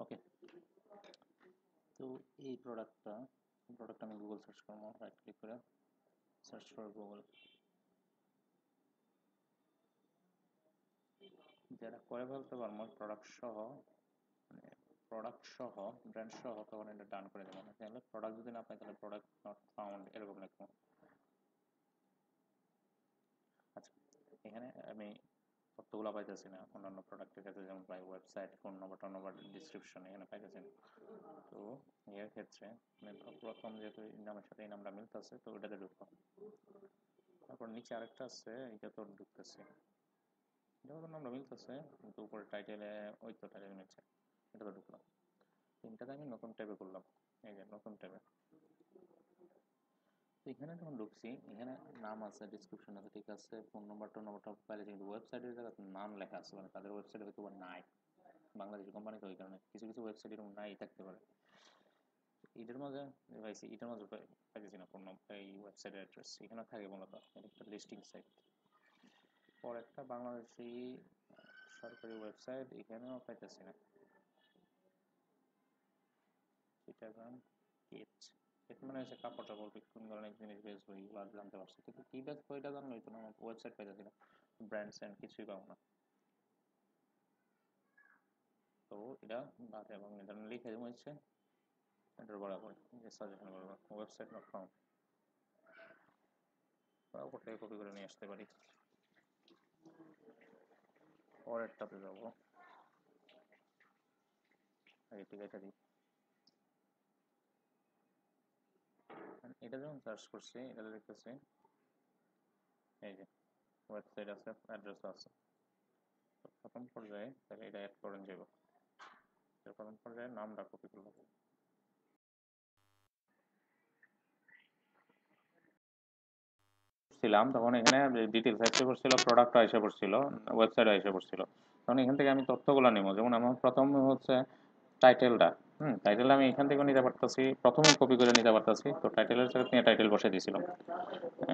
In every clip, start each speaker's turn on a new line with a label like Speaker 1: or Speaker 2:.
Speaker 1: ওকে, তো এই প্রোডাক্ট আমি গুগল সার্চ করবো, রাইট ক্লিক করে সার্চ ফর গুগল। যারা করে ফেলতে পারবো প্রোডাক্ট সহ ব্র্যান্ড সহ, তখন এটা ডান করে দেবো না। তাহলে প্রোডাক্ট যদি না পাই তাহলে প্রোডাক্ট নট ফাউন্ড এরকম লিখবো। আচ্ছা, এখানে আমি তথ্যগুলো পাইতেছি না অন্যান্য প্রোডাক্টের ক্ষেত্রে, যেমন পাই ওয়েবসাইট, ফোন নম্বর, টোন নম্বর, ডিসক্রিপশন, এখানে পাইতেছি না। তো এর ক্ষেত্রে প্রথম যেহেতু নামের সাথে এই নামটা মিলতেছে, তো ওটাতে ঢুকবো। তারপর নিচে আরেকটা আছে, এটা তো ঢুকতেছে, এটা তো নামটা মিলতেছে, কিন্তু উপরে টাইটেলে ওই তো টাইটেল মিলছে, এটা তো ঢুকলাম। তিনটাতে আমি নতুন ট্যাবে করলাম, এই যে নতুন ট্যাবে। তো এখানে যখন ঢুকছি, এখানে নাম আছে, ডিসক্রিপশন আছে, ঠিক আছে, ফোন নম্বর, টোন নম্বরটা পাইলে, কিন্তু ওয়েবসাইটের জায়গাতে নাম লেখা আছে, মানে তাদের ওয়েবসাইটে হয়তো নাই, বাংলাদেশি কোম্পানি তো, ওই কারণে কিছু কিছু ওয়েবসাইট এরকম নাই থাকতে পারে। এটার মাঝে পাইছি, এটার মাঝে পাইতেছি না ফোন নম্বর, এই ওয়েবসাইটের অ্যাড্রেস এখানে থাকে মূলত, এটা একটা লিস্টিং সাইট। পর একটা বাংলাদেশি সরকারি ওয়েবসাইট, এখানেও পাইতেছি না। চিটাগাং কেচ, এটা মানে হচ্ছে কাপড় টাপড় কোন ধরনের জিনিস বেচবো এগুলো জানতে পারছি, কিন্তু কি বেচবো এটা জানলো হইতো না, আমার ওয়েবসাইট পাইতেছি না, ব্র্যান্ড স্যান্ড কিছুই পাবো না। তো এটা বাদ, এবং এটা লিখে দেবো হচ্ছে এটার বরাবর যে সাজেশন করবো ওয়েবসাইট নট ফাউন্ড, বা উপর থেকে কপি করে নিয়ে আসতে পারি। পরেরটাতে যাবো, আগে ঠিক আছে দিই। এটা যখন সার্চ করছি, এটাতে দেখতেছি এই যে ওয়েবসাইট আছে, অ্যাড্রেস আছে। প্রথম পর্যায়ে তাহলে এটা অ্যাড করেন যাবো, প্রথম পর্যায়ে নামটা কপি করলাম। ছিলাম তখন এখানে ডিটেলস আসতে পড়ছিল, প্রোডাক্ট এসে পড়ছিল, ওয়েবসাইট এসে পড়ছিল। তখন এখান থেকে আমি তথ্যগুলো নেব, যেমন আমার প্রথম হচ্ছে টাইটেলটা, টাইটেল আমি এখান থেকে নিতে পারতেছি, প্রথমে কপি করে নিতে পারতেছি, তো টাইটেলের জায়গায় নিয়ে টাইটেল বসে দিয়েছিলাম।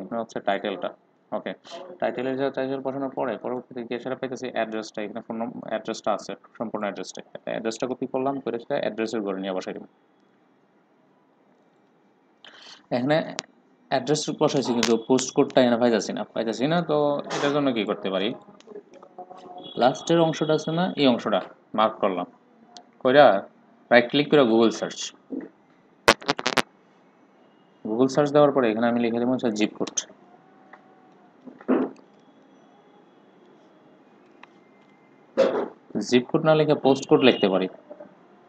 Speaker 1: এখানে হচ্ছে টাইটেলটা, ওকে। টাইটেলের যে টাইটেল বসানোর পরে পরবর্তীতে গিয়ে সেটা পাইতেছি অ্যাড্রেসটা, এখানে ফোন নম্বর অ্যাড্রেসটা আছে, সম্পূর্ণ অ্যাড্রেসটা, অ্যাড্রেসটা কপি করলাম, করে সেটা অ্যাড্রেসের ঘরে নিয়ে বসাই দেব। এখানে অ্যাড্রেস বসাইছি, কিন্তু পোস্ট কোডটা এখানে পাইতেছি না, তো এটার জন্য কি করতে পারি, লাস্টের অংশটা আছে না, এই অংশটা মার্ক করলাম, কইরা রাইট ক্লিক করে গুগল সার্চ দেওয়ার পরে এখানে আমি লিখে দেবো হচ্ছে জিপ কোড। জিপ কোড না লিখে পোস্ট কোড লিখতে পারি,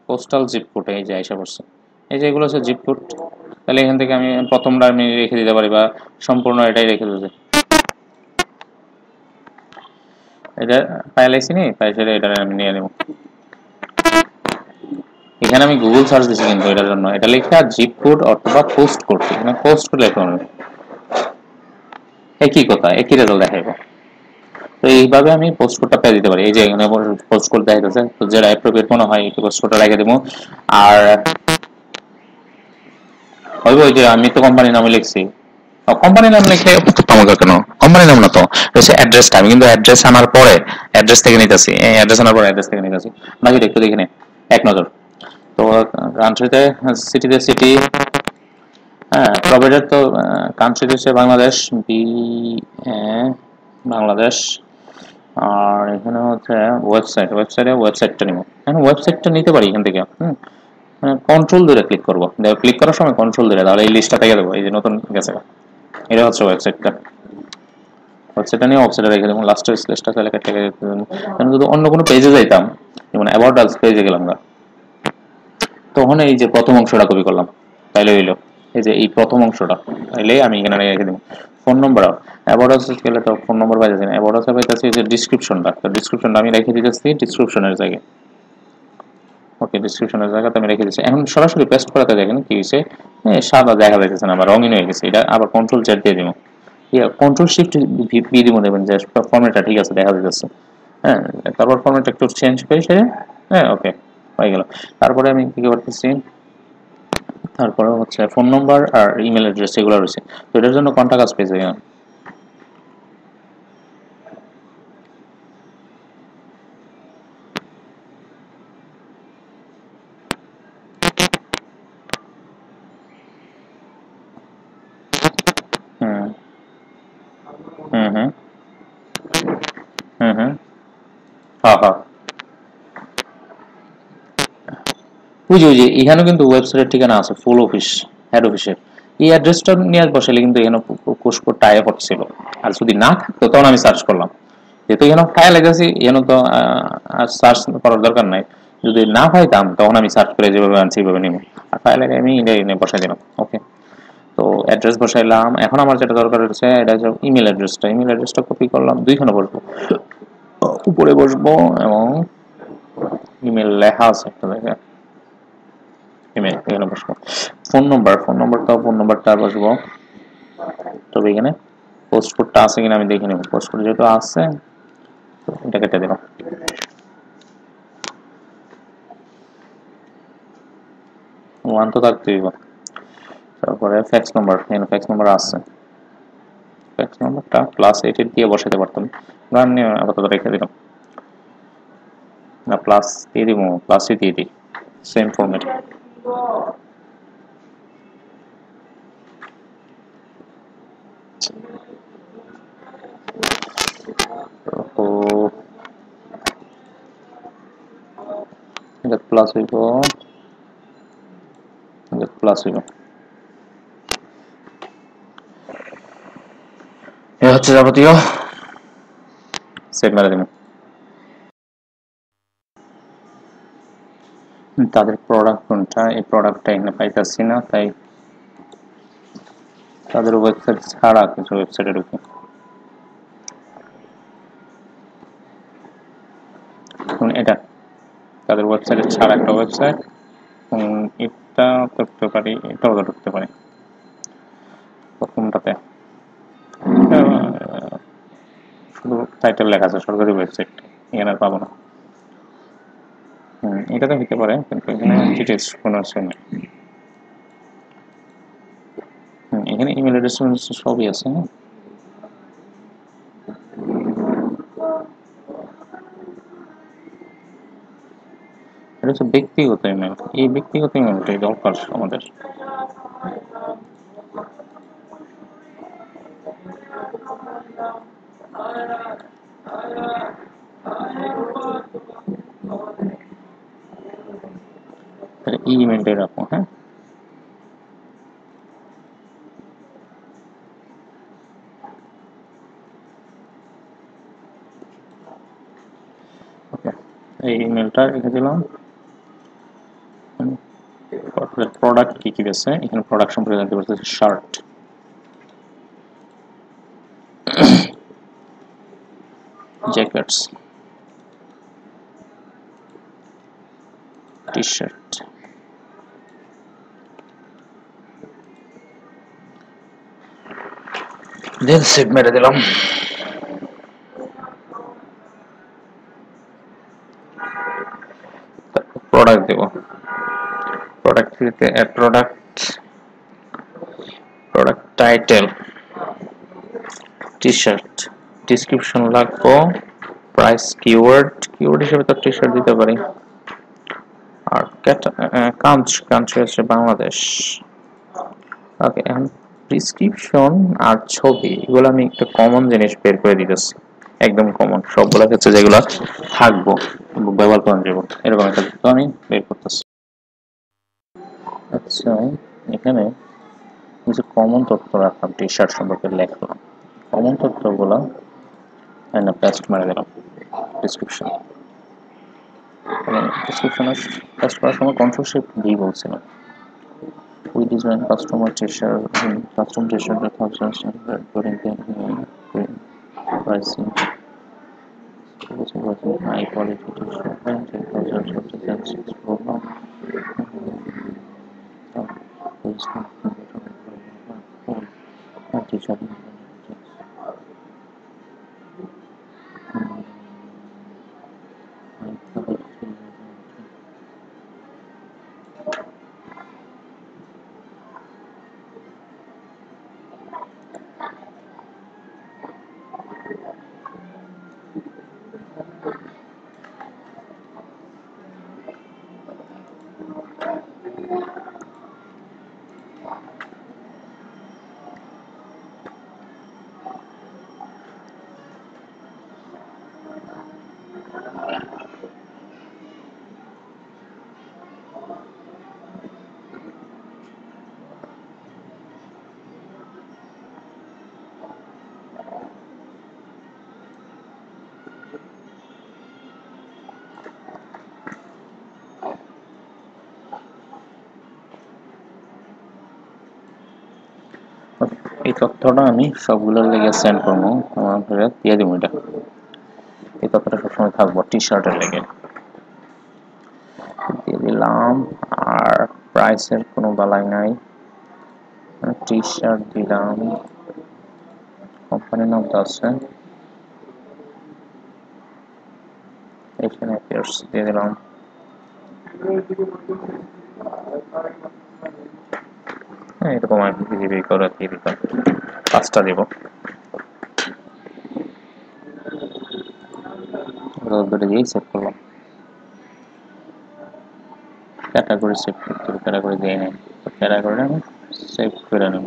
Speaker 1: পোস্টাল জিপ কোড, এই যে আইসা পড়ছে, এই যে এগুলো হচ্ছে জিপ কোড। তাহলে এখান থেকে আমি প্রথমটা আমি রেখে দিতে পারি, বা সম্পূর্ণ এটাই রেখে দিতে, এটা পাইলাইছি নি পাই, সেটা এটা আমি নিয়ে নেব। এখানে আমি গুগল সার্চ দিছি, কিন্তু এটার জন্য এটা লেখা জিপ কোড অথবা পোস্ট কোড, এখানে পোস্ট কোড লেখা হবে, একই কথা, একই রেজাল্ট দেখাবো। তো এইভাবে আমি পোস্ট কোডটা পেয়ে দিতে পারি, এই যে এখানে পোস্ট কোড দেখা যাচ্ছে, তো যেটা অ্যাপ্রোপ্রিয়েট মনে হয় এই পোস্ট কোডটা রেখে দেবো। আর ওই যে আমি তো কোম্পানির নামে লিখছি, কোম্পানি নাম লিখলে আমাকে কেন, কোম্পানি নাম না তো, হচ্ছে অ্যাড্রেসটা, আমি কিন্তু অ্যাড্রেস আনার পরে অ্যাড্রেস থেকে নিতেছি, অ্যাড্রেস আনার পরে অ্যাড্রেস থেকে নিতেছি, বাকিটা একটু দেখে নে এক নজর। তো কান্ট্রিতে সিটিতে সিটি, হ্যাঁ প্রভিডেন্ট তো, কান্ট্রি হচ্ছে বাংলাদেশ, বি বাংলাদেশ। আর এখানে হচ্ছে ওয়েবসাইটটা নিব, এখন ওয়েবসাইটটা নিতে পারি এখান থেকে, কন্ট্রোল ধরে ক্লিক করবো, ক্লিক করার সময় কন্ট্রোল ধরে, তাহলে এই লিস্টটা থেকে দেবো, এই যে নতুন গেছে, এটা হচ্ছে ওয়েবসাইটটা। ওয়েবসাইটটা নিয়ে ওয়েবসাইটে রেখে দেবো, লাস্টের স্পেসটা তাহলে কেটে দেবো। কারণ যদি অন্য কোনো পেজে যাইতাম, যেমন অ্যাবাউট আস পেজে গেলাম না, তখন এই যে প্রথম অংশটা কপি করলাম, তাইলে হইলো এই যে এই প্রথম অংশটা, তাইলে আমি এখানে রেখে দেবো। ফোন নম্বর, অ্যাবাউট আস গেলে তো ফোন নম্বর পাইতেছি না, অ্যাবাউট আসে পাইতেছি যে ডিসক্রিপশনটা, তো ডিসক্রিপশনটা আমি রেখে দিতেছি ডিসক্রিপশনের জায়গায়, ওকে ডিসক্রিপশনের জায়গাতে আমি রেখে দিচ্ছি। এখন সরাসরি পেস্ট করাতে দেখেন কি হয়েছে, সাদা দেখা যাইতেছে না, আবার রঙিন হয়ে গেছে, এটা আবার কন্ট্রোল জেড দিয়ে দিব, কন্ট্রোল শিফট বি দিব, দেবেন যে ফর্মেটটা ঠিক আছে দেখা যাচ্ছে। হ্যাঁ, তারপর ফর্মেটটা একটু চেঞ্জ করে সেরে, হ্যাঁ ওকে হয়ে গেল। তারপরে আমি কি করতেছি, তারপরে হচ্ছে ফোন নম্বর আর ইমেল অ্যাড্রেস এগুলো রয়েছে, তো এটার জন্য কন্টাক্ট আস পেজে হুম। হ্যাঁ হ্যাঁ, ওই যে এখানেও কিন্তু ওয়েবসাইটের ঠিকানা আছে, ফুল অফিস, হেড অফিসের। এই অ্যাড্রেসটা নিয়ে বসালে কিন্তু এখানে কোর্স কোডটা আয়া পড়ছিল। আর যদি না থাকতো তখন আমি সার্চ করলাম, যেহেতু এখানে ফাইল গেছি, এখানে তো আর সার্চ করার দরকার নাই। যদি না পাইতাম তখন আমি সার্চ করে যেভাবে আনছি এইভাবে নিব। আর ফাইল আগে আমি এনে বসাই দিলাম। ওকে, তো অ্যাড্রেস বসাইলাম। এখন আমার যেটা দরকার হচ্ছে এটা হচ্ছে ইমেল অ্যাড্রেসটা কপি করলাম, দুইখানে বসবো, উপরে বসবো এবং ইমেল লেখা আছে একটা জায়গায়, ইমেল এখানে বসবো। ফোন নম্বরটা বসবো, তবে এখানে পোস্ট কোডটা আছে কিনা আমি দেখে নেব। পোস্ট কোড যেহেতু আছে, এটা কেটে দিলাম। ওয়ান তো থাকতেই হবে। তারপরে ফ্যাক্স নাম্বার আছে, ফ্যাক্স নাম্বারটা +8 দিয়ে বসাতে পারতাম, গান নিয়ে আপাতত রেখে দিলাম। না, প্লাস দিয়ে দিব, প্লাসই দিয়ে দিই, সেম ফরম্যাট। তো এটা প্লাস হইব, এটা প্লাস হইব, এ হচ্ছে যাবতীয়। সেভ মেরে দিব। তাদের প্রোডাক্ট কোনটা, এই প্রোডাক্টটা এখানে পাইতেছি না, তাই তাদের ওয়েবসাইট ছাড়া কিছু ওয়েবসাইটে ঢুকি। এটা তাদের ওয়েবসাইটে ছাড়া একটা ওয়েবসাইট, এটা ঢুকতে পারি, এটাও ঢুকতে পারি। প্রথমটাতে শুধু টাইটেল লেখা আছে, সরকারি ওয়েবসাইট, এখানে আর পাবো না। এটাতে হইতে পারে, কিন্তু এখানে ডিটেলস কোনো কিছু নেই। এখানে ইমেল অ্যাড্রেস সবই আছে। হ্যাঁ, এটা হচ্ছে ব্যক্তিগত ইমেল, এই ব্যক্তিগত ইমেলটাই দরকার আমাদের। এই ইমেলটাই রাখবো। হ্যাঁ, ওকে, এই ইমেলটা রেখে দিলাম। প্রোডাক্ট কি কি আছে এখানে, প্রোডাক্ট সম্পর্কে জানতে পারতেছি। Shirt, jackets, T shirt, then save মেরে দিলাম। প্রোডাক্ট দেব, product product product title, T shirt, description লাগবো, প্রাইস, কিওয়ার্ড হিসেবে তো টি শার্ট দিতে পারি। আর কান্ট্রি হচ্ছে বাংলাদেশ। ওকে, এখন প্রেসক্রিপশন আর ছবি, এগুলো আমি একটা কমন জিনিস বের করে দিতেছি, একদম কমন সবগুলো ক্ষেত্রে যেগুলো থাকবো, ব্যবহার করা যাবো, এরকম একটা তো আমি বের করতেছি। আচ্ছা, এখানে কিছু কমন তথ্য রাখলাম, টি শার্ট সম্পর্কে লিখলাম, কমন তথ্যগুলো এখানে পেস্ট মেরে দিলাম। ডিসক্রিপশন, ডিসক্রিপশনে পেস্ট করার সময় কন্ট্রোল শিফট ডি বলছিলাম। We design custom t-shirt that helps us according to pricing. High quality t-shirt and thousands of designs program. T-shirt. এই তথ্যটা আমি সবগুলোর লেগে সেন্ড করবো, আমাকে দিয়ে দিব। এটা এই তথ্যটা সবসময় থাকবো টি শার্টের লেগে দিয়ে দিলাম। আর প্রাইসের কোনো বালাই নাই, টি শার্ট দিলাম, কোম্পানির নামটা আছে এখানে, পেয়ার্স দিয়ে দিলাম। হ্যাঁ, এরকম আর কি বিজিবি করে দিয়ে দিলাম, 5টা দিব। দুটো দিয়েই সেভ করলাম। ক্যাটাগরি সেভ করতে হবে, ক্যাটাগরি দিয়ে নেই, ক্যাটাগরি আমি সেভ করে নেব।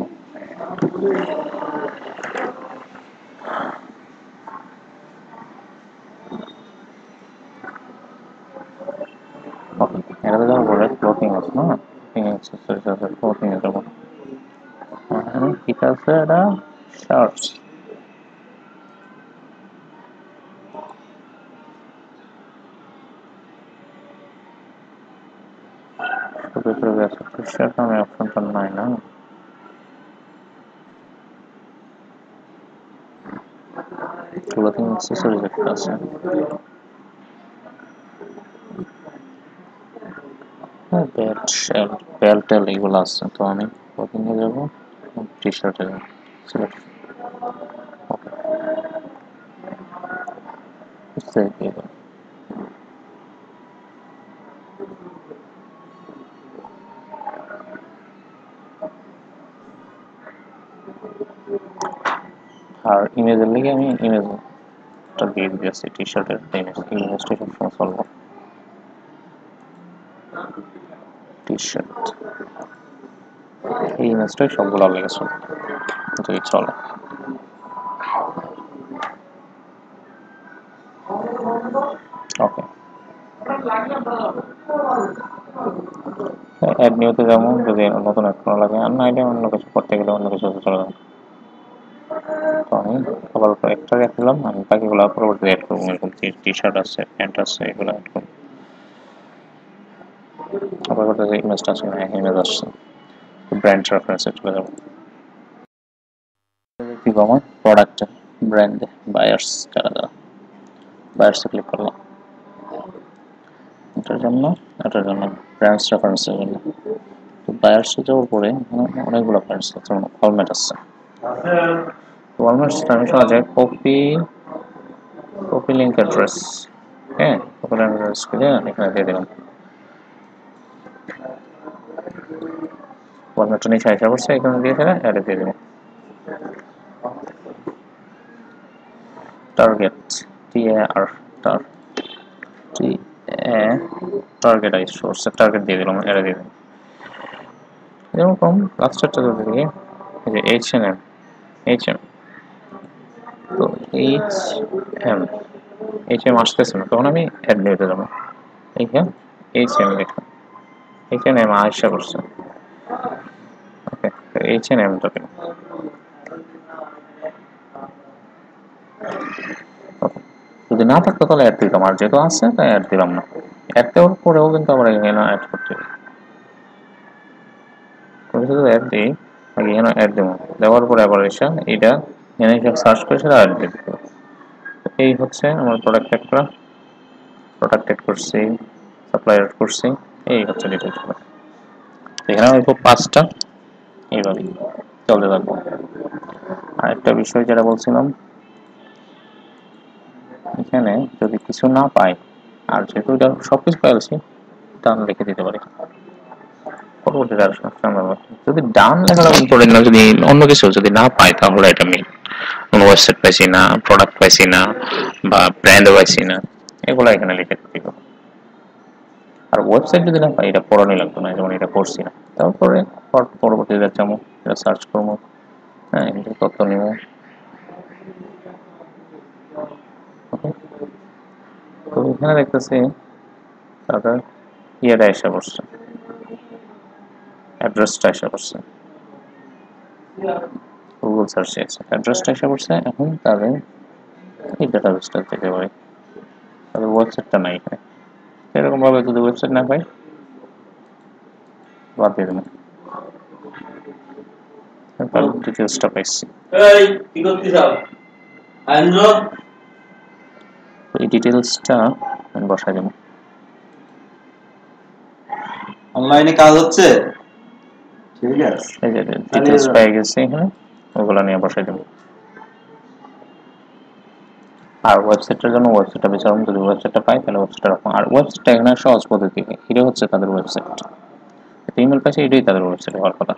Speaker 1: ওকে, এটাতে যাওয়ার পরে ক্লোথিং আছে না, ক্লোথিং এ যাবো। ঠিক আছে, এটা শার্টস। ভিতরে গেছে টি শার্ট, আমি অপশনটা নাই না, ক্লোথিং অ্যাক্সেসরিজ একটা আছে। বেল্ট শেল্ট বেল্ট টেল এগুলো আছে, তো আমি ক্লোথিং এ যাবো, টি শার্টে যাবো, সিলেক্ট সেভ দিয়ে দেবো। আর ইমেজের লেগে আমি ইমেজটা দিয়ে দিয়েছি, টি শার্টের ইমেজ, ইমেজটা সবসময় চলবো। টি শার্ট এই ইমেজটাই সবগুলো লেগেছে, যদি চলে। ওকে, অ্যাড নিউতে যাবো, যদি নতুন অ্যাড করা লাগে, আর না এটা অন্য কিছু করতে গেলে অন্য কিছু চলে যাবে। তো আমি সবার উপর একটা রাখলাম, আমি বাকিগুলো পরবর্তীতে অ্যাড করবো। এরকম টি শার্ট আছে, প্যান্ট আছে, এগুলো অ্যাড করবো। আবার করতে যে ইমেজটা আছে না, ইমেজ আসছে, ব্র্যান্ড রেফারেন্সে চলে যাবো। কি আমার প্রোডাক্ট ব্র্যান্ড বায়ার্স, যারা যারা বায়ার্সে ক্লিক করলাম, এটার জন্য ব্র্যান্ডস রেফারেন্সের জন্য। তো বায়ার্সে যাওয়ার পরে অনেকগুলো ব্র্যান্ডস আছে, ফরম্যাট আছে। ফরম্যাটসটা আমি সহজে কপি লিঙ্ক অ্যাড্রেস, হ্যাঁ, কপি লিঙ্ক অ্যাড্রেস করে এখানে দিয়ে দিলাম। ফরম্যাটটা নিচে আসা করছে, এখানে দিয়ে ফেলে অ্যাডে দিয়ে দেবো। Target, TAR, tar T A target I source, target দিয়ে দিলাম, অ্যাডে দিয়ে দিলাম। এরকম লাস্টেরটা যদি দেখি, এই যে H&M, তো H&M আসতেছে না, তখন আমি অ্যাড নিতে যাবো। এইখানে H&M লেখা, H&M আসা করছে। ওকে, তো H&M-টা দিলাম। যদি না থাকতো তাহলে অ্যাড দিতাম, আর যেহেতু আছে তাই অ্যাড দিলাম না। অ্যাড দেওয়ার পরেও কিন্তু আবার এখানে অ্যাড করতে হবে, অ্যাড দিই আগে, এখানে অ্যাড দেবো, দেওয়ার পরে আবার এসে এইটা এখানে সার্চ করে সেটা অ্যাড দিয়ে দিতে হবে। এই হচ্ছে আমার প্রোডাক্ট একটা, প্রোডাক্ট এড করছি, সাপ্লাই এড করছি, এই হচ্ছে ডিটেলসগুলো। এখানে আমি খুব 5টা এইভাবে চলতে থাকবো। আর একটা বিষয় যেটা বলছিলাম, এখানে যদি কিছু না পাই, আর যেহেতু এটা সবকিছু পাইছি, ডান লিখে দিতে পারি। পরবর্তীতে আর যদি ডান লেখাটা করে না, যদি অন্য কিছু যদি না পাই, তাহলে এটা আমি কোনো ওয়েবসাইট পাইছি না, প্রোডাক্ট পাইছি না, বা ব্র্যান্ডও পাইছি না, এগুলো এখানে লিখে দিব। আর ওয়েবসাইট যদি না পাই, এটা পড়ানি লাগতো না, যেমন এটা করছি না। তারপরে পরবর্তীতে যাবো, এটা সার্চ করবো, হ্যাঁ, এটা তথ্য নিব। তো এখানে দেখতেছি তাদের ইয়েটা এসে পড়ছে, অ্যাড্রেসটা এসে পড়ছে, গুগল সার্চে আছে অ্যাড্রেসটা এসে পড়ছে। এখন তাদের এই ডাটাবেসটা যেতে পারি, তাদের ওয়েবসাইটটা নাই এখানে। এরকম ভাবে যদি ওয়েবসাইট না পাই, বাদ দিয়ে দেবো। তার ডিটেইলসটা পাইছি।
Speaker 2: এই কি করতেছ? আইনো
Speaker 1: এই ডিটেইলসটা আমি বসাই দেব।
Speaker 2: অনলাইনে কাজ হচ্ছে, ঠিক আছে।
Speaker 1: এই যে ডিটেইলস পেয়ে গেছি এখানে, ওগুলো নিয়ে বসাই দেব। আর ওয়েবসাইটের জন্য ওয়েবসাইটটা বিচারুন, যদি ওয়েবসাইটটা পাই তাহলে ওয়েবসাইটটা রাখুন। আর ওয়েবসাইটটা এখানে সহজ পদ্ধতি, এটা হচ্ছে তাদের ওয়েবসাইট। ইমেল পাইছে, এটাই তাদের ওয়েবসাইট হওয়ার কথা,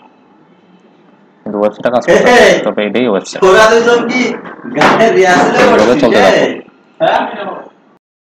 Speaker 1: কিন্তু ওয়েবসাইটটা কাজ করতে হবে, তবে এটাই ওয়েবসাইট।
Speaker 2: তোরা দুজন কি গানের রিহার্সালে
Speaker 1: চলতে থাকবো।
Speaker 2: হ্যাঁ